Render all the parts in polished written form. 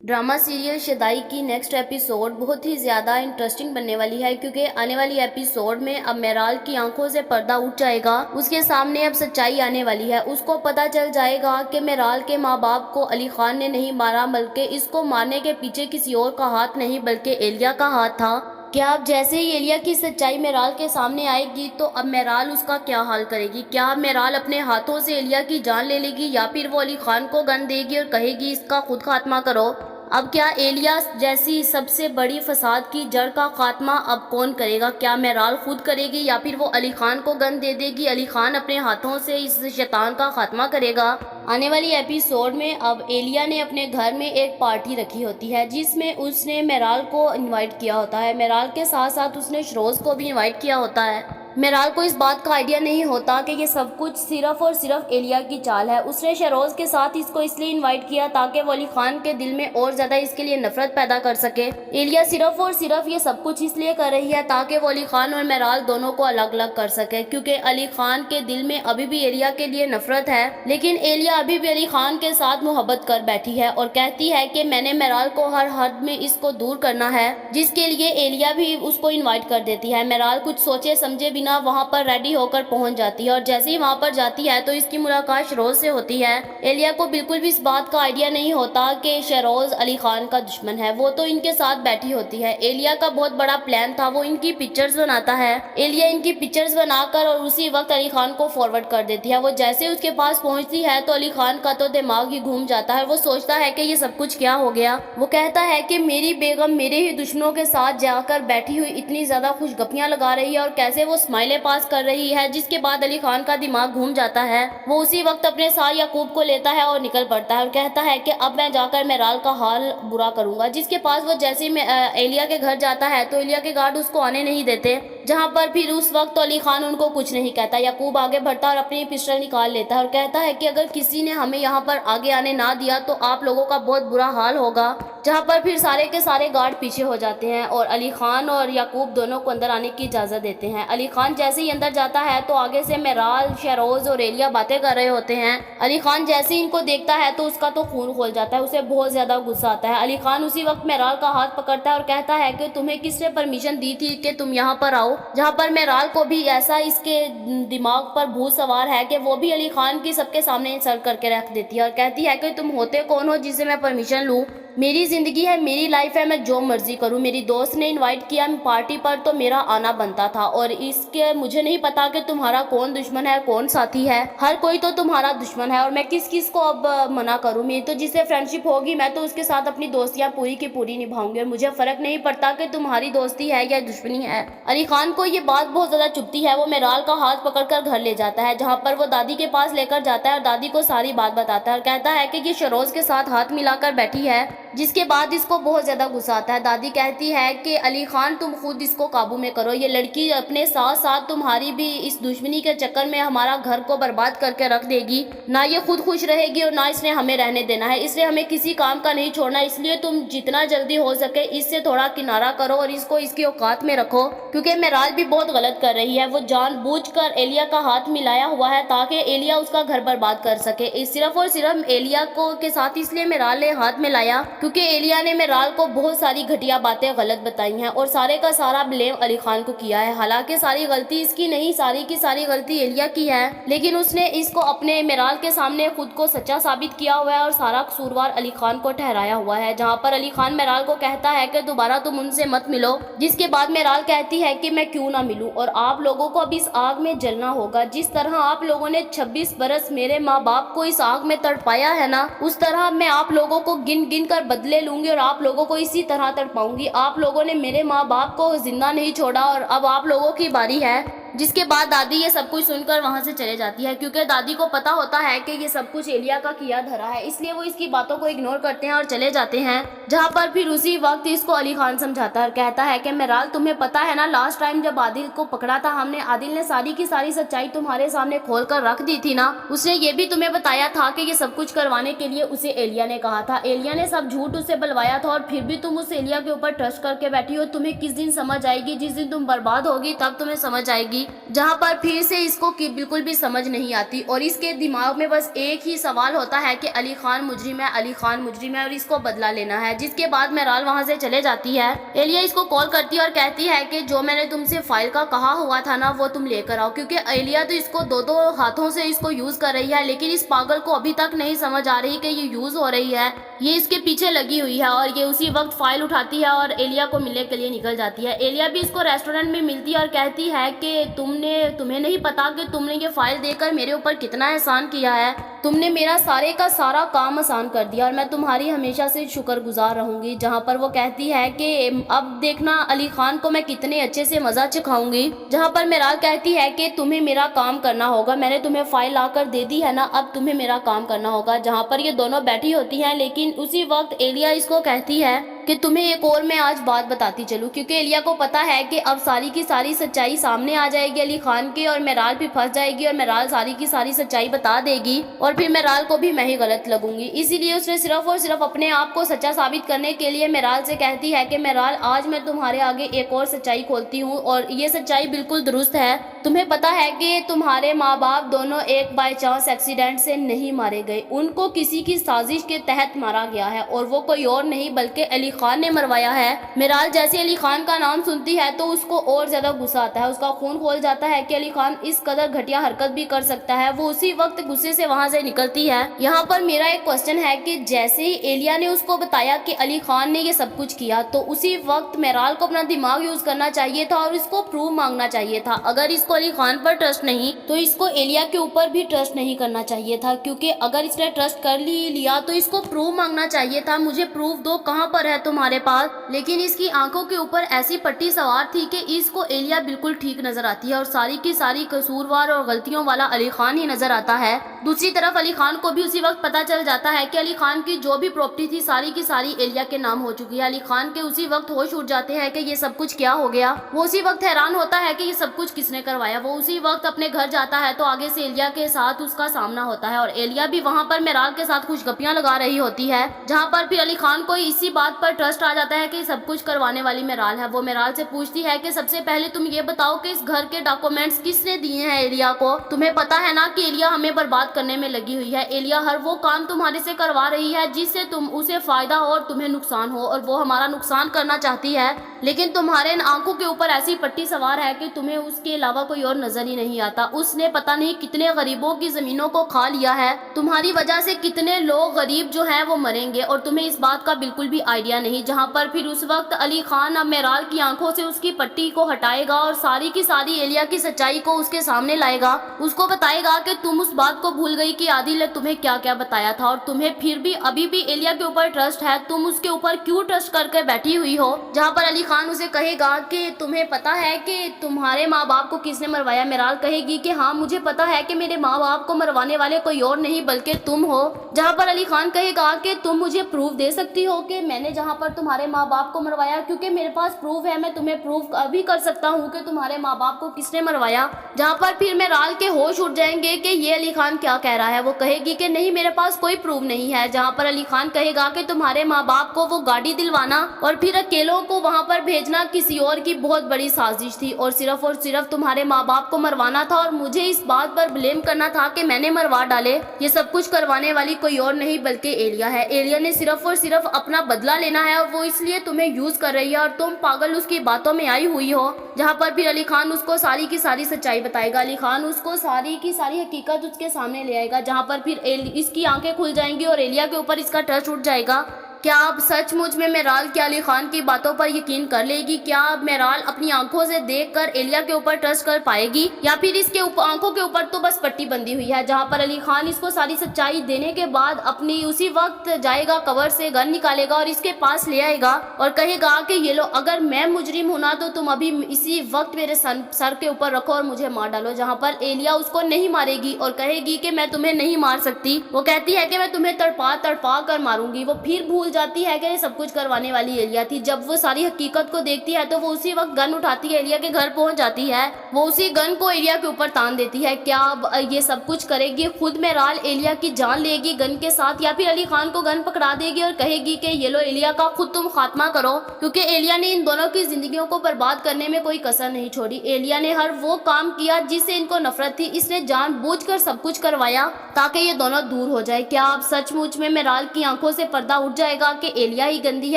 Drama serial Shaddai की next episode बहुत ही ज़्यादा इंटरेस्टिंग बनने वाली है, क्योंकि आने वाली एपिसोड में अब मेराल की आंखों से पर्दा उठ जाएगा। उसके सामने अब सच्चाई आने वाली है। उसको पता चल जाएगा कि मेराल के माँ बाप को अली खान ने नहीं मारा, बल्कि इसको मारने के पीछे किसी और का हाथ नहीं बल्कि एलिया का हाथ था। क्या अब जैसे ही एलिया की सच्चाई मेराल के सामने आएगी तो अब मेराल उसका क्या हाल करेगी? क्या मेराल अपने हाथों से एलिया की जान ले लेगी, या फिर वो अली खान को गन देगी और कहेगी इसका खुद खात्मा करो? अब क्या एलिया जैसी सबसे बड़ी फसाद की जड़ का खात्मा अब कौन करेगा? क्या मेराल खुद करेगी, या फिर वो अली खान को गन दे देगी, अली खान अपने हाथों से इस शैतान का खात्मा करेगा? आने वाली एपिसोड में अब एलिया ने अपने घर में एक पार्टी रखी होती है, जिसमें उसने मेराल को इनवाइट किया होता है। मेराल के साथ साथ उसने शरोज को भी इनवाइट किया होता है। मेराल को इस बात का आइडिया नहीं होता कि ये सब कुछ सिर्फ और सिर्फ एलिया की चाल है। उसने शरोज के साथ इसको इसलिए इनवाइट किया ताकि वो अली खान के दिल में और ज्यादा इसके लिए नफरत पैदा कर सके। एलिया सिर्फ और सिर्फ ये सब कुछ इसलिए कर रही है ताकि वो अली खान और मेराल दोनों को अलग अलग कर सके, क्योंकि अली खान के दिल में अभी भी एलिया के लिए नफरत है। लेकिन एलिया अभी भी अली खान के साथ मोहब्बत कर बैठी है और कहती है कि मैंने मेराल को हर हद में इसको दूर करना है, जिसके लिए एलिया भी उसको इन्वाइट कर देती है। मेराल कुछ सोचे समझे बिना वहां पर रेडी होकर पहुंच जाती है, और जैसे ही वहां पर जाती है तो इसकी मुलाकात शरोज से होती है। एलिया को बिल्कुल भी इस बात का आइडिया नहीं होता कि शरोज अली खान का दुश्मन है। वो तो इनके साथ बैठी होती है। एलिया का बहुत बड़ा प्लान था, वो इनकी पिक्चर्स बनाता है। एलिया इनकी पिक्चर्स बनाकर और उसी वक्त अली खान को फॉरवर्ड कर देती है। वो जैसे उसके पास पहुंचती है तो अली खान का तो दिमाग ही घूम जाता है। वो सोचता है कि ये सब कुछ क्या हो गया। वो कहता है कि मेरी बेगम मेरे ही दुश्मनों के साथ जाकर बैठी हुई इतनी ज्यादा खुशगपियां लगा रही है और कैसे वो स्माइलें पास कर रही है, जिसके बाद अली खान का दिमाग घूम जाता है। वो उसी वक्त अपने साथ याकूब को लेता है और निकल पड़ता है और कहता है कि अब मैं जाकर मेराल का हाल बुरा करूंगा। जिसके पास वो जैसे ही एलिया के घर जाता है तो एलिया के गार्ड उसको आने नहीं देते, जहां पर फिर उस वक्त तो अली खान उनको कुछ नहीं कहता। याकूब आगे बढ़ता और अपनी पिस्टल निकाल लेता है और कहता है कि अगर किसी ने हमें यहाँ पर आगे आने ना दिया तो आप लोगों का बहुत बुरा हाल होगा। जहाँ पर फिर सारे के सारे गार्ड पीछे हो जाते हैं और अली खान और याकूब दोनों को अंदर आने की इजाज़त देते हैं। अली खान जैसे ही अंदर जाता है तो आगे से मेराल, शरोज और एलिया बातें कर रहे होते हैं। अली खान जैसे ही इनको देखता है तो उसका तो खून खोल जाता है, उसे बहुत ज़्यादा गुस्सा आता है। अली खान उसी वक्त मेराल का हाथ पकड़ता है और कहता है कि तुम्हें किसने परमिशन दी थी कि तुम यहाँ पर आओ? जहाँ पर मेराल को भी ऐसा इसके दिमाग पर भूत सवार है कि वो भी अली खान की सबके सामने इंसल्ट करके रख देती है और कहती है कि तुम होते कौन हो जिससे मैं परमिशन लूँ? मेरी ज़िंदगी है, मेरी लाइफ है, मैं जो मर्जी करूं। मेरी दोस्त ने इनवाइट किया पार्टी पर तो मेरा आना बनता था, और इसके मुझे नहीं पता कि तुम्हारा कौन दुश्मन है कौन साथी है। हर कोई तो तुम्हारा दुश्मन है और मैं किस किस को अब मना करूं? मेरी तो जिससे फ्रेंडशिप होगी मैं तो उसके साथ अपनी दोस्तियां पूरी की पूरी निभाऊंगी और मुझे फर्क नहीं पड़ता कि तुम्हारी दोस्ती है या दुश्मनी है। अली खान को ये बात बहुत ज़्यादा चुभती है। वो मेराल का हाथ पकड़कर घर ले जाता है, जहाँ पर वो दादी के पास लेकर जाता है और दादी को सारी बात बताता है और कहता है कि ये शरोज के साथ हाथ मिलाकर बैठी है, जिसके बाद इसको बहुत ज़्यादा गुस्सा आता है। दादी कहती है कि अली खान तुम खुद इसको काबू में करो, ये लड़की अपने साथ साथ तुम्हारी भी इस दुश्मनी के चक्कर में हमारा घर को बर्बाद करके रख देगी। ना ये खुद खुश रहेगी और ना इसने हमें रहने देना है, इसलिए हमें किसी काम का नहीं छोड़ना। इसलिए तुम जितना जल्दी हो सके इससे थोड़ा किनारा करो और इसको इसकी औकात में रखो, क्योंकि मेराल भी बहुत गलत कर रही है। वो जानबूझकर एलिया का हाथ मिलाया हुआ है ताकि एलिया उसका घर बर्बाद कर सके। सिर्फ और सिर्फ एलिया को के साथ इसलिए मेराल ने हाथ मिलाया क्योंकि एलिया ने मेराल को बहुत सारी घटिया बातें गलत बताई हैं और सारे का सारा ब्लेम अली खान को किया है। हालांकि सारी गलती इसकी नहीं, सारी की सारी गलती एलिया की है, लेकिन उसने इसको अपने मेराल के सामने खुद को सच्चा साबित किया हुआ है और सारा कसूरवार अली खान को ठहराया हुआ है। जहां पर अली खान मेराल को कहता है कि दोबारा तुम उनसे मत मिलो, जिसके बाद मेराल कहती है कि मैं क्यों ना मिलूं और आप लोगों को अब इस आग में जलना होगा। जिस तरह आप लोगों ने 26 बरस मेरे माँ बाप को इस आग में तड़पाया है ना, उस तरह मैं आप लोगों को गिन गिन कर बदले लूंगी और आप लोगों को इसी तरह तड़पाऊंगी। आप लोगों ने मेरे माँ बाप को जिंदा नहीं छोड़ा और अब आप लोगों की बारी है। जिसके बाद दादी ये सब कुछ सुनकर वहां से चले जाती है, क्योंकि दादी को पता होता है कि ये सब कुछ एलिया का किया धरा है, इसलिए वो इसकी बातों को इग्नोर करते हैं और चले जाते हैं। जहां पर फिर उसी वक्त इसको अली खान समझाता है और कहता है कि मेराल तुम्हें पता है ना, लास्ट टाइम जब आदिल को पकड़ा था हमने, आदिल ने सारी की सारी सच्चाई तुम्हारे सामने खोल कर रख दी थी ना। उसने ये भी तुम्हें बताया था कि ये सब कुछ करवाने के लिए उसे एलिया ने कहा था। एलिया ने सब झूठ उसे बलवाया था और फिर भी तुम उस एलिया के ऊपर ट्रस्ट करके बैठी हो। तुम्हें किस दिन समझ आएगी? जिस दिन तुम बर्बाद होगी तब तुम्हें समझ आएगी। जाएगी, जहाँ पर फिर से इसको बिल्कुल भी समझ नहीं आती और इसके दिमाग में बस एक ही सवाल होता है कि अली खान मुजरिम है, अली खान मुजरिम है और इसको बदला लेना है। जिसके बाद मेराल वहाँ से चले जाती है। एलिया इसको कॉल करती है और कहती है कि जो मैंने तुमसे फाइल का कहा हुआ था ना वो तुम लेकर आओ, क्योंकि एलिया तो इसको दो हाथों से इसको यूज कर रही है, लेकिन इस पागल को अभी तक नहीं समझ आ रही कि ये यूज हो रही है, ये इसके पीछे लगी हुई है। और ये उसी वक्त फाइल उठाती है और एलिया को मिलने के लिए निकल जाती है। एलिया भी इसको रेस्टोरेंट में मिलती है और कहती है कि तुम्हें नहीं पता कि तुमने ये फाइल देकर मेरे ऊपर कितना एहसान किया है, तुमने मेरा सारे का सारा काम आसान कर दिया और मैं तुम्हारी हमेशा से शुक्रगुजार रहूंगी। जहाँ पर वो कहती है कि अब देखना अली खान को मैं कितने अच्छे से मजा चखाऊंगी। जहाँ पर मेराल कहती है कि तुम्हें मेरा काम करना होगा, मैंने तुम्हें फाइल लाकर दे दी है ना, अब तुम्हें मेरा काम करना होगा। जहाँ पर ये दोनों बैठी होती हैं, लेकिन उसी वक्त एलिया इसको कहती है कि तुम्हें एक और मैं आज बात बताती चलूं, क्योंकि एलिया को पता है कि अब सारी की सारी सच्चाई सामने आ जाएगी अली खान की और मेराल भी फंस जाएगी और मेराल सारी की सारी सच्चाई बता देगी और फिर मेराल को भी मैं ही गलत लगूंगी। इसीलिए उसने सिर्फ और सिर्फ अपने आप को सच्चा साबित करने के लिए मेराल से कहती है कि मेराल आज मैं तुम्हारे आगे एक और सच्चाई खोलती हूँ और ये सच्चाई बिल्कुल दुरुस्त है। तुम्हें पता है कि तुम्हारे माँ बाप दोनों एक बाय चांस एक्सीडेंट से नहीं मारे गए, उनको किसी की साजिश के तहत मारा गया है और वो कोई और नहीं बल्कि अली खान ने मरवाया है। मेराल जैसे अली खान का नाम सुनती है तो उसको और ज्यादा गुस्सा आता है, उसका खून खोल जाता है कि अली खान इस कदर घटिया हरकत भी कर सकता है। वो उसी वक्त गुस्से से वहाँ से निकलती है। यहाँ पर मेरा एक क्वेश्चन है कि जैसे ही एलिया ने उसको बताया कि अली खान ने ये सब कुछ किया तो उसी वक्त मेराल को अपना दिमाग यूज करना चाहिए था और इसको प्रूव मांगना चाहिए था। अगर इसको अली खान पर ट्रस्ट नहीं तो इसको एलिया के ऊपर भी ट्रस्ट नहीं करना चाहिए था, क्योंकि अगर इसने ट्रस्ट कर लिया तो इसको प्रूव मांगना चाहिए था, मुझे प्रूफ दो, कहाँ पर है तुम्हारे पास। लेकिन इसकी आंखों के ऊपर ऐसी पट्टी सवार थी कि इसको एलिया बिल्कुल ठीक नजर आती है और सारी की सारी कसूरवार और गलतियों वाला अली खान ही नजर आता है। दूसरी तरफ अली खान को भी उसी वक्त पता चल जाता है कि अली खान की जो भी प्रॉपर्टी थी सारी की सारी एलिया के नाम हो चुकी है। अली खान के उसी वक्त होश उड़ जाते हैं कि ये सब कुछ क्या हो गया। वो उसी वक्त हैरान होता है कि ये सब कुछ किसने करवाया। वो उसी वक्त अपने घर जाता है तो आगे से एलिया के साथ उसका सामना होता है और एलिया भी वहाँ पर मेराल के साथ कुछ गपियां लगा रही होती है, जहाँ पर फिर अली खान को इसी बात पर ट्रस्ट आ जाता है कि सब कुछ करवाने वाली मेराल है। वो मेराल से पूछती है कि सबसे पहले तुम ये बताओ कि इस घर के डॉक्यूमेंट्स किसने दिए हैं एलिया को। तुम्हें पता है ना कि एलिया हमें बर्बाद करने में लगी हुई है, एलिया हर वो काम तुम्हारे से करवा रही है जिससे तुम उसे फायदा हो और तुम्हें नुकसान हो, और वो हमारा नुकसान करना चाहती है। लेकिन तुम्हारे आंखों के ऊपर ऐसी पट्टी सवार है कि तुम्हें उसके अलावा कोई और नजर ही नहीं आता। उसने पता नहीं कितने गरीबों की जमीनों को खा लिया है, तुम्हारी वजह से कितने लोग गरीब जो हैं वो मरेंगे और तुम्हें इस बात का बिल्कुल भी आइडिया नहीं। जहाँ पर फिर उस वक्त अली खान अब मेराल की आंखों से उसकी पट्टी को हटाएगा और सारी की सारी एलिया की सच्चाई को उसके सामने लाएगा। उसको बताएगा कि तुम उस बात को भूल गई कि आदिल ने तुम्हें क्या क्या बताया था और तुम्हें फिर भी अभी भी एलिया के ऊपर ट्रस्ट है, तुम उसके ऊपर क्यों ट्रस्ट करके बैठी हुई हो। जहाँ पर अली खान उसे कहेगा कि तुम्हें पता है कि तुम्हारे माँ बाप को किसने मरवाया। मेराल कहेगी कि हाँ मुझे पता है कि मेरे माँ बाप को मरवाने वाले कोई और नहीं बल्कि तुम हो। जहाँ पर अली खान कहेगा कि तुम मुझे प्रूफ दे सकती हो कि मैंने जहाँ पर तुम्हारे माँ बाप को मरवाया, क्योंकि मेरे पास प्रूफ है, मैं तुम्हें प्रूफ अभी कर सकता हूँ कि तुम्हारे माँ बाप को किसने मरवाया। जहाँ पर फिर मेराल के होश उठ जाएंगे कि ये अली खान क्या कह रहा है। वो कहेगी कि नहीं मेरे पास कोई प्रूफ नहीं है। जहाँ पर अली खान कहेगा कि तुम्हारे माँ बाप को वो गाड़ी दिलवाना और फिर अकेलों को वहाँ पर भेजना किसी और की बहुत बड़ी साजिश थी और सिर्फ तुम्हारे माँ बाप को मरवाना था और मुझे इस बात पर ब्लेम करना था कि मैंने मरवा डाले। ये सब कुछ करवाने वाली कोई और नहीं बल्कि एलिया है। एलिया ने सिर्फ और सिर्फ अपना बदला लेना है और वो इसलिए तुम्हें यूज कर रही है और तुम पागल उसकी बातों में आई हुई हो। जहाँ पर फिर अली खान उसको सारी की सारी सच्चाई बताएगा। अली खान उसको सारी की सारी हकीकत उसके सामने ले आएगा, जहाँ पर फिर इसकी आंखें खुल जाएंगी और एलिया के ऊपर इसका ट्रस्ट उठ जाएगा। क्या अब सचमुच में मेराल क्या अली खान की बातों पर यकीन कर लेगी? क्या अब मेराल अपनी आंखों से देखकर एलिया के ऊपर ट्रस्ट कर पाएगी, या फिर इसके आंखों के ऊपर तो बस पट्टी बंधी हुई है। जहां पर अली खान इसको सारी सच्चाई देने के बाद अपनी उसी वक्त जाएगा, कवर से गन निकालेगा और इसके पास ले आएगा और कहेगा कि ये लो, अगर मैं मुजरिम हूं ना तो तुम अभी इसी वक्त मेरे सर के ऊपर रखो और मुझे मार डालो। जहाँ पर एलिया उसको नहीं मारेगी और कहेगी कि मैं तुम्हें नहीं मार सकती। वो कहती है कि मैं तुम्हें तड़पा तड़पा कर मारूंगी। वो फिर भूल بھول جاتی ہے کہ یہ سب کچھ کروانے والی ایلیا تھی۔ جب وہ ساری حقیقت کو دیکھتی ہے تو وہ اسی وقت گن اٹھاتی ہے، ایلیا کے گھر پہنچ جاتی ہے، وہ اسی گن کو ایلیا کے اوپر تان دیتی ہے۔ کیا اب یہ سب کچھ کرے گی؟ خود مہرال ایلیا کی جان لے گی گن کے ساتھ، یا پھر علی خان کو گن پکڑا دے گی اور کہے گی کہ یہ لو ایلیا کا خود تم خاتمہ کرو؟ کیونکہ ایلیا نے ان دونوں کی زندگیوں کو برباد کرنے میں کوئی کسر نہیں چھوڑی۔ ایلیا نے ہر وہ کام کیا جس سے ان کو نفرت تھی، اس نے جان بوجھ کر سب کچھ کروایا تاکہ یہ دونوں دور ہو جائے۔ کیا اب سچ مچ میں مہرال کی آنکھوں سے پردہ اٹھ جائے گا کہ ایلیا ہی گندی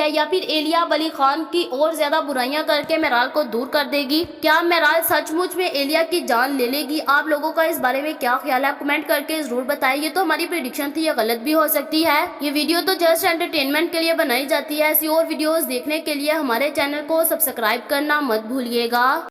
ہے، یا پھر ایلیا اب علی خان کی اور زیادہ برائیاں کر کے مہرال کو دور کر دے گی؟ کیا مہرال سچ مچ میں ایلیا کی جان لے لے گی؟ آپ لوگوں کا اس بارے میں کیا خیال ہے؟ کمنٹ کر کے ضرور بتائیں۔ یہ تو ہماری پریڈکشن تھی، یہ غلط بھی ہو سکتی ہے۔ یہ ویڈیو تو جسٹ انٹرٹینمنٹ کے لیے بنائی جاتی ہے۔ ایسی اور ویڈیوز دیکھنے کے لیے ہمارے چینل کو سبسکرائب کرنا مت بھولیے گا۔